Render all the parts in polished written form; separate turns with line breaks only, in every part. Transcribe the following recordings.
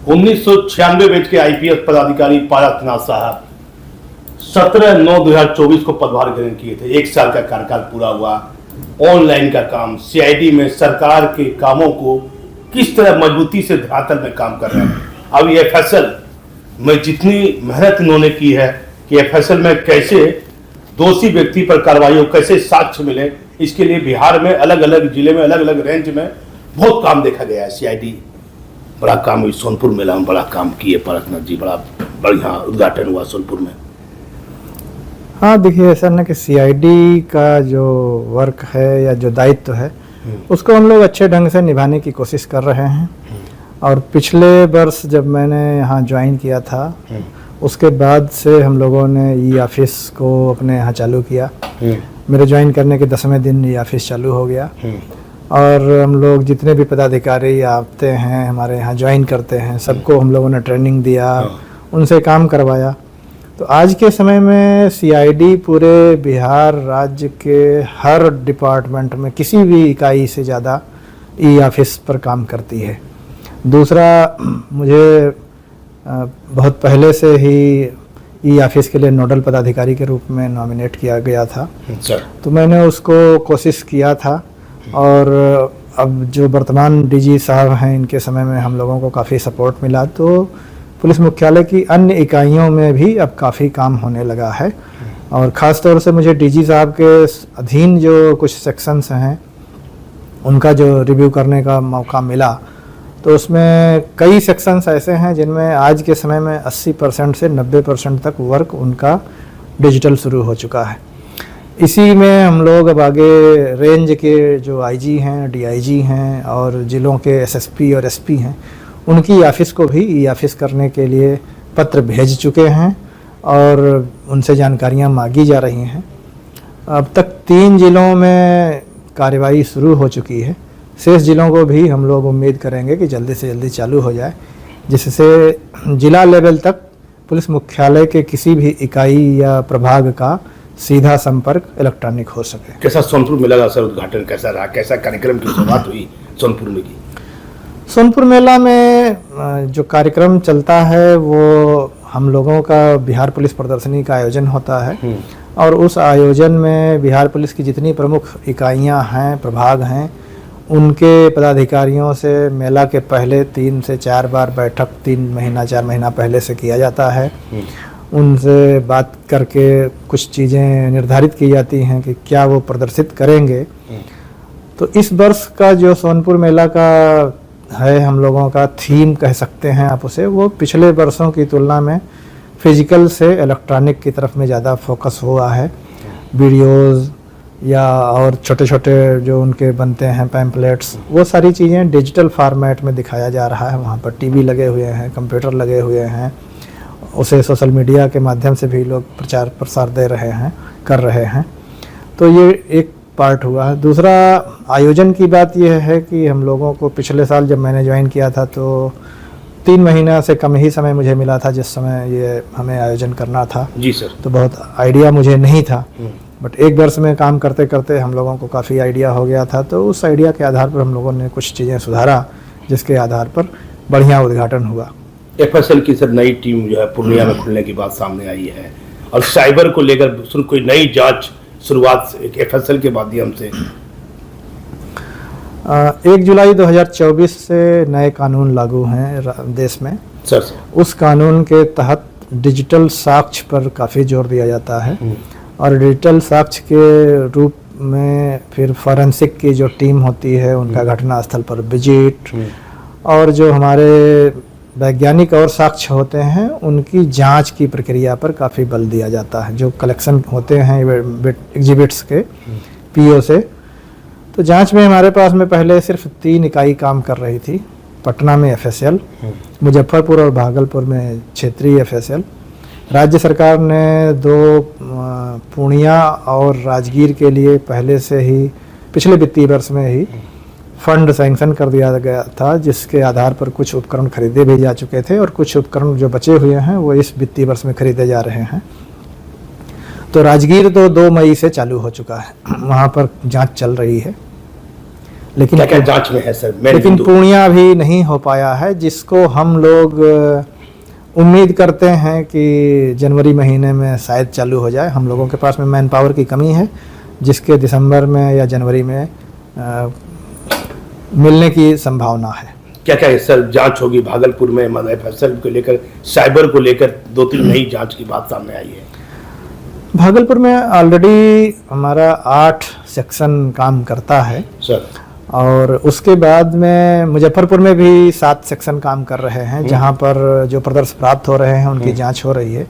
1996 batch के IPS पदाधिकारी पारसनाथ साहब 17/9/2024 को पदभार ग्रहण किए थे। 1 साल का कार्यकाल पूरा हुआ। ऑनलाइन का काम, सीआईडी में सरकार के कामों को किस तरह मजबूती से धरातल में काम कर रहे हैं। अब ये एफएसएल में जितनी मेहनत इन्होंने की है कि एफएसएल में कैसे दोषी व्यक्ति पर कार्रवाई हो, कैसे साक्ष्य मिले, इसके लिए बिहार में अलग अलग जिले में अलग अलग रेंज में बहुत काम देखा गया है। सीआईडी बड़ा काम हुई, सोनपुर मेला में बड़ा काम किए पारसनाथ जी, बड़ा बढ़िया उद्घाटन हुआ सोनपुर में।
हाँ देखिए, ऐसा ना कि सीआईडी का जो वर्क है या जो दायित्व है उसको हम लोग अच्छे ढंग से निभाने की कोशिश कर रहे हैं। और पिछले वर्ष जब मैंने यहाँ ज्वाइन किया था उसके बाद से हम लोगों ने ई ऑफिस को अपने यहाँ चालू किया। मेरे ज्वाइन करने के 10वें दिन ई ऑफिस चालू हो गया और हम लोग जितने भी पदाधिकारी आते हैं हमारे यहाँ ज्वाइन करते हैं सबको हम लोगों ने ट्रेनिंग दिया, उनसे काम करवाया। तो आज के समय में सीआईडी पूरे बिहार राज्य के हर डिपार्टमेंट में किसी भी इकाई से ज़्यादा ई ऑफिस पर काम करती है। दूसरा, मुझे बहुत पहले से ही ई ऑफिस के लिए नोडल पदाधिकारी के रूप में नॉमिनेट किया गया था। तो मैंने उसको कोशिश किया था और अब जो वर्तमान डीजी साहब हैं इनके समय में हम लोगों को काफ़ी सपोर्ट मिला, तो पुलिस मुख्यालय की अन्य इकाइयों में भी अब काफ़ी काम होने लगा है। और ख़ास तौर से मुझे डीजी साहब के अधीन जो कुछ सेक्शंस हैं उनका जो रिव्यू करने का मौका मिला, तो उसमें कई सेक्शंस ऐसे हैं जिनमें आज के समय में 80% से 90% तक वर्क उनका डिजिटल शुरू हो चुका है। इसी में हम लोग अब आगे रेंज के जो आईजी हैं, डीआईजी हैं और ज़िलों के एसएसपी और एसपी हैं उनकी ऑफिस को भी ई ऑफिस करने के लिए पत्र भेज चुके हैं और उनसे जानकारियां मांगी जा रही हैं। अब तक 3 जिलों में कार्रवाई शुरू हो चुकी है। शेष जिलों को भी हम लोग उम्मीद करेंगे कि जल्दी से जल्दी चालू हो जाए, जिससे जिला लेवल तक पुलिस मुख्यालय के किसी भी इकाई या प्रभाग का सीधा संपर्क इलेक्ट्रॉनिक हो सके।
कैसा सोनपुर मेला का सर उद्घाटन कैसा रहा, कैसा कार्यक्रम की शुरुआत हुई सोनपुर में की?
सोनपुर मेला में जो कार्यक्रम चलता है वो हम लोगों का बिहार पुलिस प्रदर्शनी का आयोजन होता है और उस आयोजन में बिहार पुलिस की जितनी प्रमुख इकाइयां हैं, प्रभाग हैं, उनके पदाधिकारियों से मेला के पहले 3 से 4 बार बैठक 4 महीना पहले से किया जाता है। उनसे बात करके कुछ चीज़ें निर्धारित की जाती हैं कि क्या वो प्रदर्शित करेंगे। तो इस वर्ष का जो सोनपुर मेला का है, हम लोगों का थीम कह सकते हैं आप उसे, वो पिछले वर्षों की तुलना में फिजिकल से इलेक्ट्रॉनिक की तरफ में ज़्यादा फोकस हुआ है। वीडियोज़ या और छोटे छोटे जो उनके बनते हैं पैम्पलेट्स, वो सारी चीज़ें डिजिटल फॉर्मेट में दिखाया जा रहा है। वहाँ पर टीवी लगे हुए हैं, कंप्यूटर लगे हुए हैं, उसे सोशल मीडिया के माध्यम से भी लोग प्रचार प्रसार दे रहे हैं, कर रहे हैं। तो ये एक पार्ट हुआ है। दूसरा, आयोजन की बात यह है कि हम लोगों को पिछले साल जब मैंने ज्वाइन किया था तो 3 महीना से कम ही समय मुझे मिला था जिस समय ये हमें आयोजन करना था।
जी सर।
तो बहुत आइडिया मुझे नहीं था, बट 1 वर्ष में काम करते करते हम लोगों को काफ़ी आइडिया हो गया था। तो उस आइडिया के आधार पर हम लोगों ने कुछ चीज़ें सुधारा, जिसके आधार पर बढ़िया उद्घाटन हुआ।
एफएसएल की सर नई टीम जो है पूर्णिया में खुलने की बात सामने आई है और साइबर को लेकर कोई नई जांच शुरुआत एफएसएल के माध्यम से
1 जुलाई 2024 से नए कानून लागू हैं देश में।
सर
उस कानून के तहत डिजिटल साक्ष्य पर काफ़ी जोर दिया जाता है और डिजिटल साक्ष्य के रूप में फिर फॉरेंसिक की जो टीम होती है उनका घटनास्थल पर विजिट और जो हमारे वैज्ञानिक और साक्ष्य होते हैं उनकी जांच की प्रक्रिया पर काफ़ी बल दिया जाता है। जो कलेक्शन होते हैं एग्जिबिट्स के पीओ से, तो जांच में हमारे पास में पहले सिर्फ 3 इकाई काम कर रही थी। पटना में एफएसएल, मुजफ्फरपुर और भागलपुर में क्षेत्रीय एफएसएल। राज्य सरकार ने 2 पूर्णिया और राजगीर के लिए पहले से ही पिछले वित्तीय वर्ष में ही फंड सैंक्शन कर दिया गया था, जिसके आधार पर कुछ उपकरण खरीदे भी जा चुके थे और कुछ उपकरण जो बचे हुए हैं वो इस वित्तीय वर्ष में खरीदे जा रहे हैं। तो राजगीर तो 2 मई से चालू हो चुका है, वहाँ पर जांच चल रही है। लेकिन
क्या क्या जांच में है सर?
लेकिन पूर्णिया अभी नहीं हो पाया है, जिसको हम लोग उम्मीद करते हैं कि जनवरी महीने में शायद चालू हो जाए। हम लोगों के पास में मैन पावर की कमी है, जिसके दिसंबर में या जनवरी में मिलने की संभावना है।
क्या क्या सर जांच होगी भागलपुर में? मतलब फसल को लेकर, साइबर को लेकर 2-3 नई जांच की बात सामने आई है।
भागलपुर में ऑलरेडी हमारा 8 सेक्शन काम करता है
सर,
और उसके बाद में मुजफ्फरपुर में भी 7 सेक्शन काम कर रहे हैं, जहां पर जो प्रदर्श प्राप्त हो रहे हैं उनकी जांच हो रही है।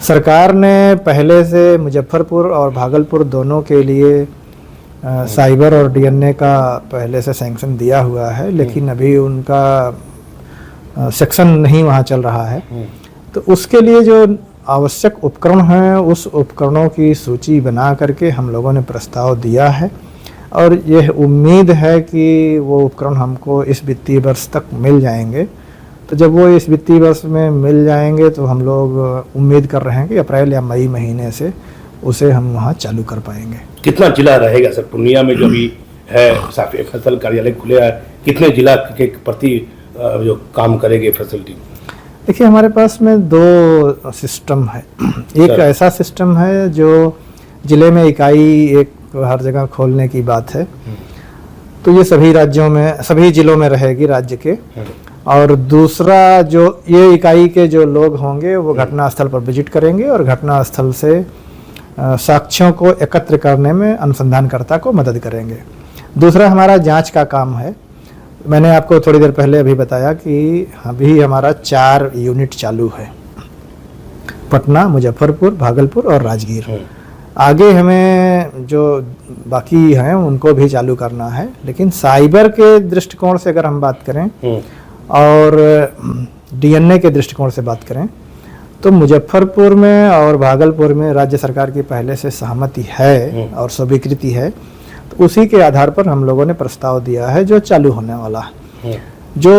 सरकार ने पहले से मुजफ्फरपुर और भागलपुर दोनों के लिए साइबर और डीएनए का पहले से सैंक्शन दिया हुआ है, लेकिन अभी उनका सेक्शन नहीं वहाँ चल रहा है। तो उसके लिए जो आवश्यक उपकरण हैं, उस उपकरणों की सूची बना करके हम लोगों ने प्रस्ताव दिया है, और यह उम्मीद है कि वो उपकरण हमको इस वित्तीय वर्ष तक मिल जाएंगे। तो जब वो इस वित्तीय वर्ष में मिल जाएंगे तो हम लोग उम्मीद कर रहे हैं कि अप्रैल या मई महीने से उसे हम वहाँ चालू कर पाएंगे।
कितना जिला रहेगा सर पूर्णिया में जो भी है साफी फसल कार्यालय खुले है? कितने जिला के प्रति जो काम करेंगे फैसिलिटी?
देखिए, हमारे पास में 2 सिस्टम है। एक ऐसा सिस्टम है जो जिले में इकाई एक हर जगह खोलने की बात है, तो ये सभी राज्यों में, सभी जिलों में रहेगी राज्य के। और दूसरा जो ये इकाई के जो लोग होंगे वो घटना स्थल पर विजिट करेंगे और घटना स्थल से साक्ष्यों को एकत्र करने में अनुसंधानकर्ता को मदद करेंगे। दूसरा हमारा जांच का काम है। मैंने आपको थोड़ी देर पहले अभी बताया कि अभी हमारा 4 यूनिट चालू है, पटना, मुजफ्फरपुर, भागलपुर और राजगीर। आगे हमें जो बाकी हैं उनको भी चालू करना है, लेकिन साइबर के दृष्टिकोण से अगर हम बात करें और डीएनए के दृष्टिकोण से बात करें तो मुजफ्फरपुर में और भागलपुर में राज्य सरकार की पहले से सहमति है और स्वीकृति है। तो उसी के आधार पर हम लोगों ने प्रस्ताव दिया है जो चालू होने वाला है। जो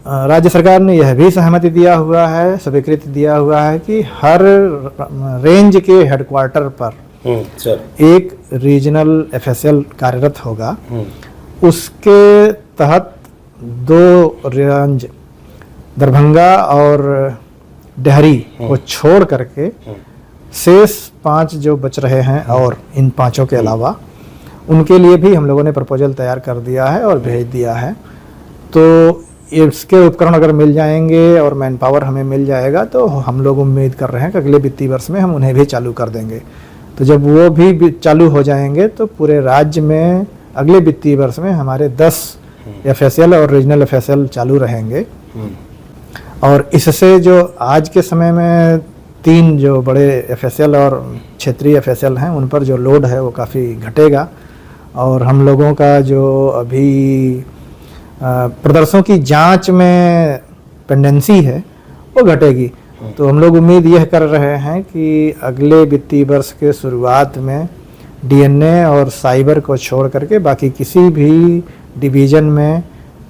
राज्य सरकार ने यह भी सहमति दिया हुआ है, स्वीकृति दिया हुआ है कि हर रेंज के हेडक्वार्टर पर एक रीजनल एफएसएल कार्यरत होगा। उसके तहत 2 रेंज दरभंगा और डेहरी को छोड़ करके शेष 5 जो बच रहे हैं और इन 5 के अलावा उनके लिए भी हम लोगों ने प्रपोजल तैयार कर दिया है और भेज दिया है। तो इसके उपकरण अगर मिल जाएंगे और मैन पावर हमें मिल जाएगा तो हम लोग उम्मीद कर रहे हैं कि अगले वित्तीय वर्ष में हम उन्हें भी चालू कर देंगे। तो जब वो भी चालू हो जाएंगे तो पूरे राज्य में अगले वित्तीय वर्ष में हमारे 10 एफएसएल और रीजनल एफएसएल चालू रहेंगे। और इससे जो आज के समय में 3 जो बड़े एफएसएल और क्षेत्रीय एफएसएल हैं उन पर जो लोड है वो काफ़ी घटेगा, और हम लोगों का जो अभी प्रदर्शनों की जांच में पेंडेंसी है वो घटेगी। तो हम लोग उम्मीद यह कर रहे हैं कि अगले वित्तीय वर्ष के शुरुआत में डीएनए और साइबर को छोड़ करके बाकी किसी भी डिवीज़न में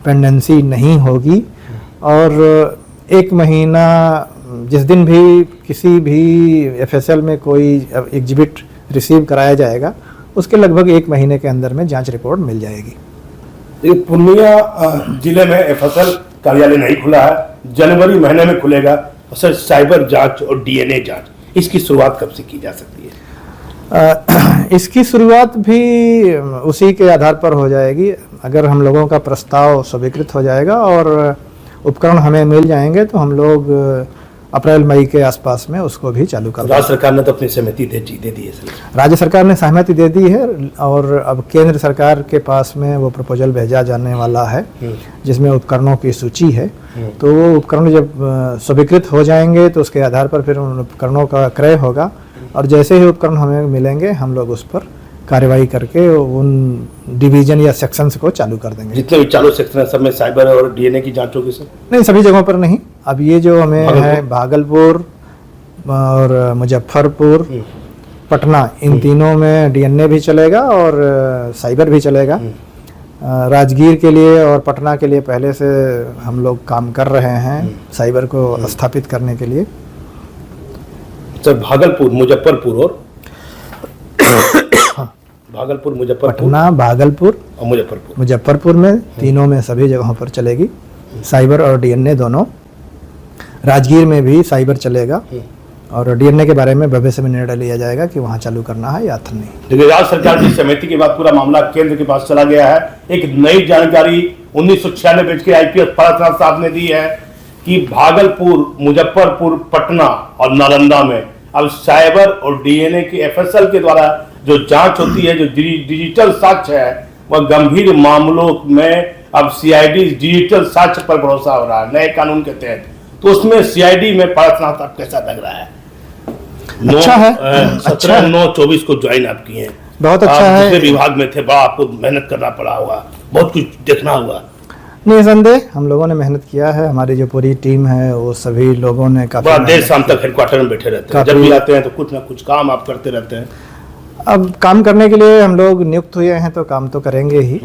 पेंडेंसी नहीं होगी। और 1 महीना जिस दिन भी किसी भी एफएसएल में कोई एग्जिबिट रिसीव कराया जाएगा उसके लगभग 1 महीने के अंदर में जांच रिपोर्ट मिल जाएगी।
पूर्णिया जिले में एफएसएल कार्यालय नहीं खुला है, जनवरी महीने में खुलेगा। सर, साइबर जांच और डीएनए जांच, इसकी शुरुआत कब से की जा सकती है?
इसकी शुरुआत भी उसी के आधार पर हो जाएगी। अगर हम लोगों का प्रस्ताव स्वीकृत हो जाएगा और उपकरण हमें मिल जाएंगे तो हम लोग अप्रैल मई के आसपास में उसको भी चालू कर देंगे।
राज्य सरकार ने तो अपनी सहमति दे दी है सर।
राज्य सरकार ने सहमति दे दी है और अब केंद्र सरकार के पास में वो प्रपोजल भेजा जाने वाला है जिसमें उपकरणों की सूची है। तो वो उपकरण जब स्वीकृत हो जाएंगे तो उसके आधार पर फिर उन उपकरणों का क्रय होगा, और जैसे ही उपकरण हमें मिलेंगे हम लोग उस पर कार्रवाई करके उन डिवीजन या सेक्शंस को चालू कर देंगे।
जितने भी चालू सेक्शन है सब में साइबर और डीएनए की जांच होगी सर?
नहीं, सभी जगहों पर नहीं। अब ये जो हमें है भागलपुर और मुजफ्फरपुर, पटना, इन तीनों में डीएनए भी चलेगा और साइबर भी चलेगा। राजगीर के लिए और पटना के लिए पहले से हम लोग काम कर रहे हैं साइबर को स्थापित करने के लिए।
सर, भागलपुर, मुजफ्फरपुर और भागलपुर, मुजफ्फरपुर,
पटना, भागलपुर
और मुजफ्फरपुर।
मुजफ्फरपुर में तीनों में सभी जगहों पर चलेगी साइबर और डीएनए दोनों। राजगीर में भी साइबर चलेगा और डीएनए के बारे में भविष्य में निर्णय लिया जाएगा कि वहाँ चालू करना है या नहीं।
देखिए, राज्य सरकार की सहमति के बाद पूरा मामला केंद्र के पास चला गया है। एक नई जानकारी 1996 के आईपीएस पारसनाथ साहब ने दी है कि भागलपुर, मुजफ्फरपुर, पटना और नालंदा में अब साइबर और डीएनए के एफएसएल के द्वारा जो जांच होती है, जो डिजिटल साक्ष्य है, वह गंभीर मामलों में अब सीआईडी डिजिटल साक्ष्य पर भरोसा हो रहा है नए कानून के तहत। तो उसमें सीआईडी में पारसनाथ साहब कैसा लग रहा है?
अच्छा है,
17/9/24 को ज्वाइन आप किए हैं,
बहुत अच्छा है।
दूसरे विभाग में थे, बड़ा आपको मेहनत करना पड़ा होगा, बहुत कुछ देखना होगा।
निसंदेह हम लोगों ने मेहनत किया है, हमारी जो पूरी टीम है वो सभी लोगों ने काफी
बड़ा देर शाम तक हेडक्वार्टर में बैठे रहते हैं, जब भी आते हैं तो कुछ ना कुछ काम आप करते रहते हैं।
अब काम करने के लिए हम लोग नियुक्त हुए हैं तो काम तो करेंगे ही।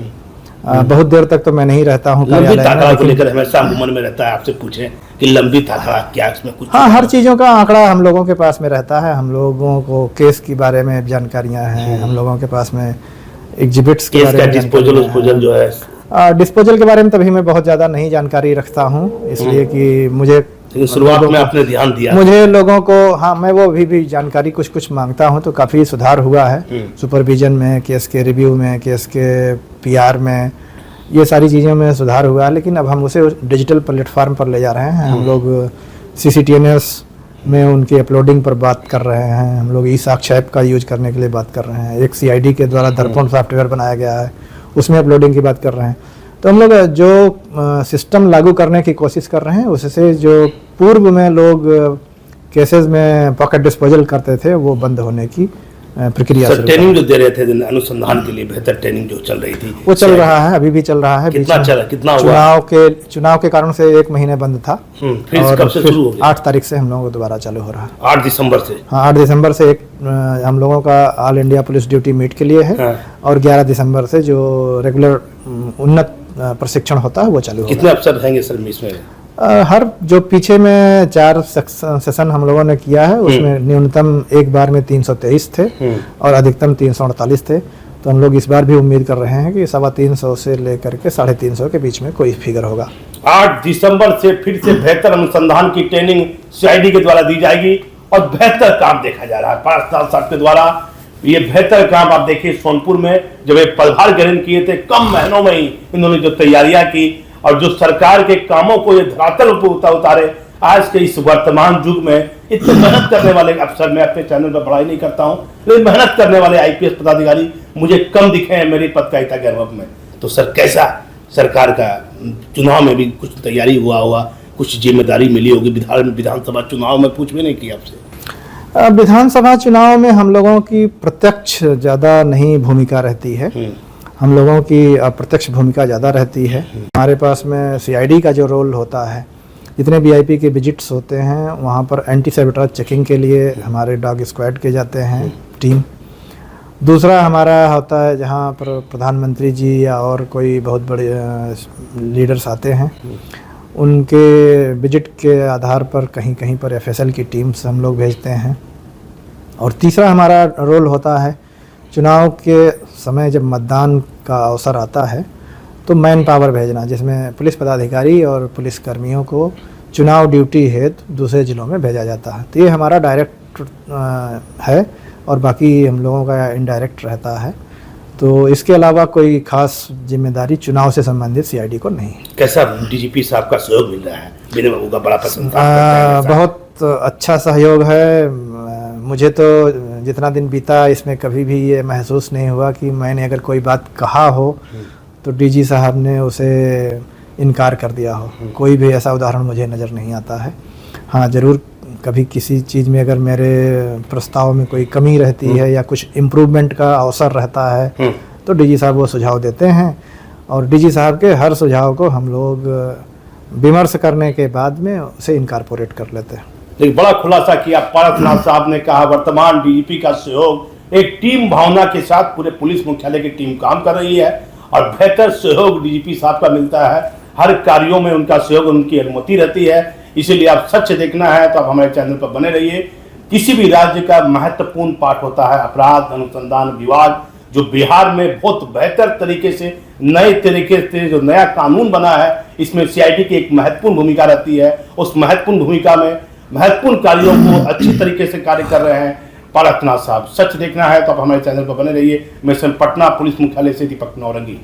बहुत देर तक तो मैं नहीं रहता हूँ
लंबी
कार्यालय
ताकड़ा
में,
को लेकर हमेशा मन में रहता है, आपसे पूछे कि लंबी ताकड़ा क्या इसमें कुछ?
हाँ, हर चीज़ों का आंकड़ा हम लोगों के पास में रहता है। हम लोगों को केस के बारे में जानकारियाँ हैं, हम लोगों के पास में एग्जिबिट्स के
केस
बारे
का
में
डिस्पोजल जो है,
डिस्पोजल के बारे में तभी मैं बहुत ज़्यादा नहीं जानकारी रखता हूँ, इसलिए कि मुझे
लेकिन शुरुआत में आपने ध्यान दिया।
मुझे लोगों को, हाँ, मैं वो भी जानकारी कुछ कुछ मांगता हूँ, तो काफ़ी सुधार हुआ है सुपरविजन में, केस के रिव्यू में, केस के पीआर में, ये सारी चीज़ों में सुधार हुआ है। लेकिन अब हम उसे डिजिटल प्लेटफार्म पर ले जा रहे हैं। हम लोग CCTNS में उनकी अपलोडिंग पर बात कर रहे हैं, हम लोग ई साक्ष्य ऐप का यूज करने के लिए बात कर रहे हैं, एक CID के द्वारा दर्पण सॉफ्टवेयर बनाया गया है, उसमें अपलोडिंग की बात कर रहे हैं। तो हम लोग जो सिस्टम लागू करने की कोशिश कर रहे हैं, उससे जो पूर्व में लोग केसेस में पॉकेट डिस्पोजल करते थे वो बंद होने की प्रक्रिया
सर, ट्रेनिंग जो दे रहे थे अनुसंधान के लिए, बेहतर ट्रेनिंग जो चल रही थी,
वो चल रहा है, अभी भी चल रहा है।
कितना चला, कितना हुआ?
चुनाव के कारण से 1 महीने बंद था,
फिर
और
कब से शुरू हो गया?
8 तारीख से हम लोगों को दोबारा चालू हो रहा है।
8 दिसंबर से?
हाँ, 8 दिसंबर से एक हम लोगों का all India police duty meet के लिए है,
हाँ।
और 11 दिसंबर से जो रेगुलर उन्नत प्रशिक्षण होता है वो चालू होगा।
कितने अफसर रहेंगे सर इसमें?
हर जो पीछे में 4 सेशन हम लोगों ने किया है, उसमें न्यूनतम एक बार में 323 थे और अधिकतम 348 थे। तो हम लोग इस बार भी उम्मीद कर रहे हैं कि 350 से लेकर के 350 के बीच में कोई फिगर होगा।
8 दिसंबर से फिर से बेहतर अनुसंधान की ट्रेनिंग CID के द्वारा दी जाएगी और बेहतर काम देखा जा रहा है पारसनाथ साहब के द्वारा। ये बेहतर काम आप देखिए, सोनपुर में जब एक पदभार ग्रहण किए थे, कम महीनों में ही इन्होंने जो तैयारियां की और जो सरकार के कामों को ये धरातल पर उतारे। आज के इस वर्तमान युग में इतने मेहनत करने वाले अफसर, मैं अपने चैनल पर बड़ाई नहीं करता हूँ, लेकिन मेहनत करने वाले IPS पदाधिकारी मुझे कम दिखे हैं मेरी पत्रकारिता के अनुभव में। तो सर, कैसा सरकार का चुनाव में भी कुछ तैयारी हुआ होगा, कुछ जिम्मेदारी मिली होगी? विधानसभा चुनाव में पूछ भी नहीं किया आपसे।
विधानसभा चुनाव में हम लोगों की प्रत्यक्ष ज़्यादा नहीं भूमिका रहती है, हम लोगों की अप्रत्यक्ष भूमिका ज़्यादा रहती है। हमारे पास में CID का जो रोल होता है, जितने VIP के विजिट्स होते हैं वहाँ पर एंटी सैबोटेज चेकिंग के लिए हमारे डॉग स्क्वाड के जाते हैं टीम। दूसरा हमारा होता है जहाँ पर प्रधानमंत्री जी या और कोई बहुत बड़े लीडर्स आते हैं, उनके विजिट के आधार पर कहीं कहीं पर FSL की टीम्स हम लोग भेजते हैं। और तीसरा हमारा रोल होता है चुनाव के समय जब मतदान का अवसर आता है तो मैन पावर भेजना, जिसमें पुलिस पदाधिकारी और पुलिस कर्मियों को चुनाव ड्यूटी हेतु दूसरे ज़िलों में भेजा जाता है। तो ये हमारा डायरेक्ट है और बाकी हम लोगों का इनडायरेक्ट रहता है। तो इसके अलावा कोई खास जिम्मेदारी चुनाव से संबंधित CID को नहीं है।
कैसा DGP साहब का सहयोग मिल रहा है? मेरे बाबू का बड़ा पसंद
बहुत अच्छा सहयोग है। मुझे तो जितना दिन बीता इसमें कभी भी ये महसूस नहीं हुआ कि मैंने अगर कोई बात कहा हो तो DG साहब ने उसे इनकार कर दिया हो। कोई भी ऐसा उदाहरण मुझे नज़र नहीं आता है। हाँ, ज़रूर कभी किसी चीज़ में अगर मेरे प्रस्ताव में कोई कमी रहती है या कुछ इम्प्रूवमेंट का अवसर रहता है तो DG साहब वो सुझाव देते हैं, और DG साहब के हर सुझाव को हम लोग विमर्श करने के बाद में उसे इनकारपोरेट कर लेते हैं।
लेकिन बड़ा खुलासा किया पारसनाथ साहब ने, कहा वर्तमान DGP का सहयोग एक टीम भावना के साथ पूरे पुलिस मुख्यालय की टीम काम कर रही है और बेहतर सहयोग DGP साहब का मिलता है। हर कार्यों में उनका सहयोग, उनकी अनुमति रहती है। इसीलिए आप सच देखना है तो आप हमारे चैनल पर बने रहिए। किसी भी राज्य का महत्वपूर्ण पार्ट होता है अपराध अनुसंधान विभाग, जो बिहार में बहुत बेहतर तरीके से नए तरीके से जो नया कानून बना है, इसमें सीआईडी की एक महत्वपूर्ण भूमिका रहती है। उस महत्वपूर्ण भूमिका में महत्वपूर्ण कार्यों को अच्छी तरीके से कार्य कर रहे हैं पारकनाथ साहब। सच देखना है तो आप हमारे चैनल पर बने रहिए। मैं पटना पुलिस मुख्यालय से दीपक नौरंगी।